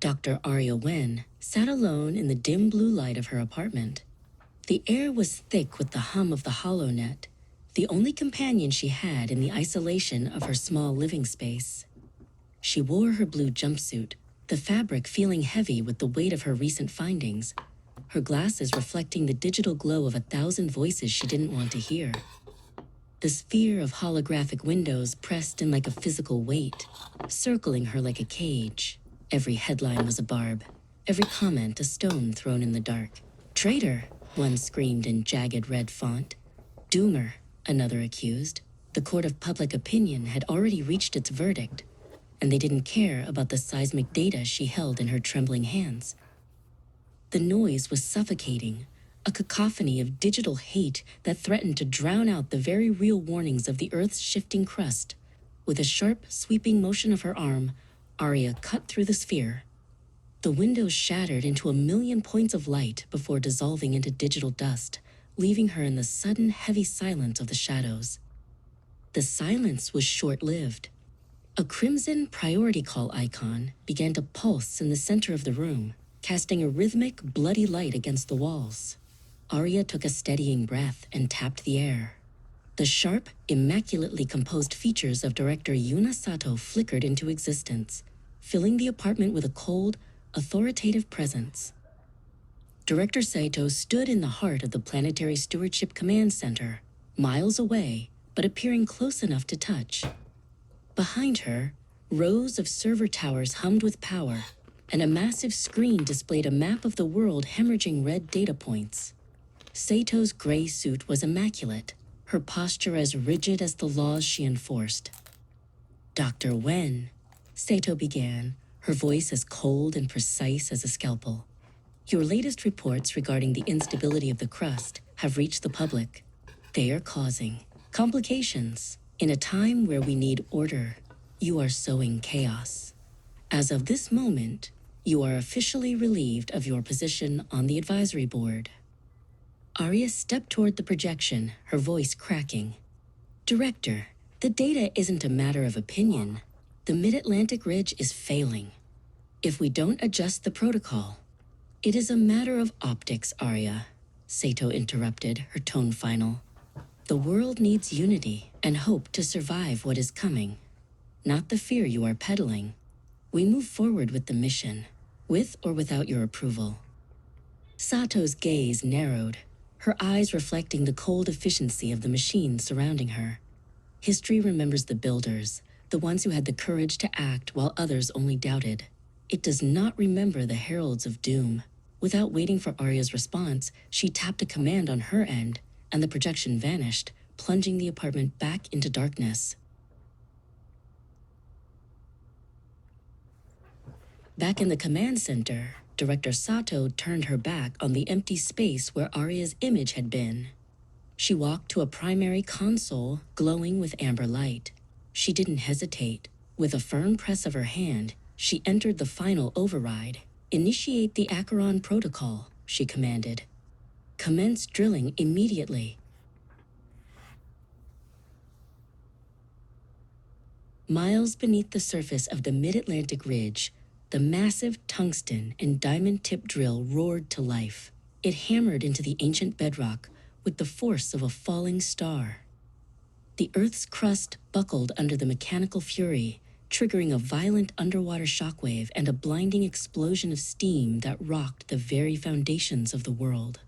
Dr. Aria Wen sat alone in the dim blue light of her apartment. The air was thick with the hum of the HoloNet, the only companion she had in the isolation of her small living space. She wore her blue jumpsuit, the fabric feeling heavy with the weight of her recent findings, her glasses reflecting the digital glow of 1,000 voices she didn't want to hear. The sphere of holographic windows pressed in like a physical weight, circling her like a cage. Every headline was a barb, every comment a stone thrown in the dark. Traitor, one screamed in jagged red font. Doomer, another accused. The court of public opinion had already reached its verdict, and they didn't care about the seismic data she held in her trembling hands. The noise was suffocating, a cacophony of digital hate that threatened to drown out the very real warnings of the Earth's shifting crust. With a sharp, sweeping motion of her arm, Aria cut through the sphere. The windows shattered into 1,000,000 points of light before dissolving into digital dust, leaving her in the sudden, heavy silence of the shadows. The silence was short-lived. A crimson priority call icon began to pulse in the center of the room, casting a rhythmic, bloody light against the walls. Aria took a steadying breath and tapped the air. The sharp, immaculately composed features of director Yuna Sato flickered into existence, filling the apartment with a cold, authoritative presence. Director Sato stood in the heart of the Planetary Stewardship Command Center, miles away, but appearing close enough to touch. Behind her, rows of server towers hummed with power, and a massive screen displayed a map of the world hemorrhaging red data points. Sato's gray suit was immaculate, her posture as rigid as the laws she enforced. Dr. Wen, Sato began, her voice as cold and precise as a scalpel. Your latest reports regarding the instability of the crust have reached the public. They are causing complications. In a time where we need order, you are sowing chaos. As of this moment, you are officially relieved of your position on the advisory board. Aria stepped toward the projection, her voice cracking. Director, the data isn't a matter of opinion. The Mid-Atlantic Ridge is failing. If we don't adjust the protocol, it is a matter of optics, Aria, Sato interrupted, her tone final. The world needs unity and hope to survive what is coming, not the fear you are peddling. We move forward with the mission, with or without your approval. Sato's gaze narrowed, her eyes reflecting the cold efficiency of the machines surrounding her. History remembers the builders, the ones who had the courage to act while others only doubted. It does not remember the heralds of doom. Without waiting for Aria's response, she tapped a command on her end, and the projection vanished, plunging the apartment back into darkness. Back in the command center, Director Sato turned her back on the empty space where Aria's image had been. She walked to a primary console glowing with amber light. She didn't hesitate. With a firm press of her hand, she entered the final override. Initiate the Acheron protocol, she commanded. Commence drilling immediately. Miles beneath the surface of the Mid-Atlantic Ridge, the massive tungsten and diamond-tipped drill roared to life. It hammered into the ancient bedrock with the force of a falling star. The Earth's crust buckled under the mechanical fury, triggering a violent underwater shockwave and a blinding explosion of steam that rocked the very foundations of the world.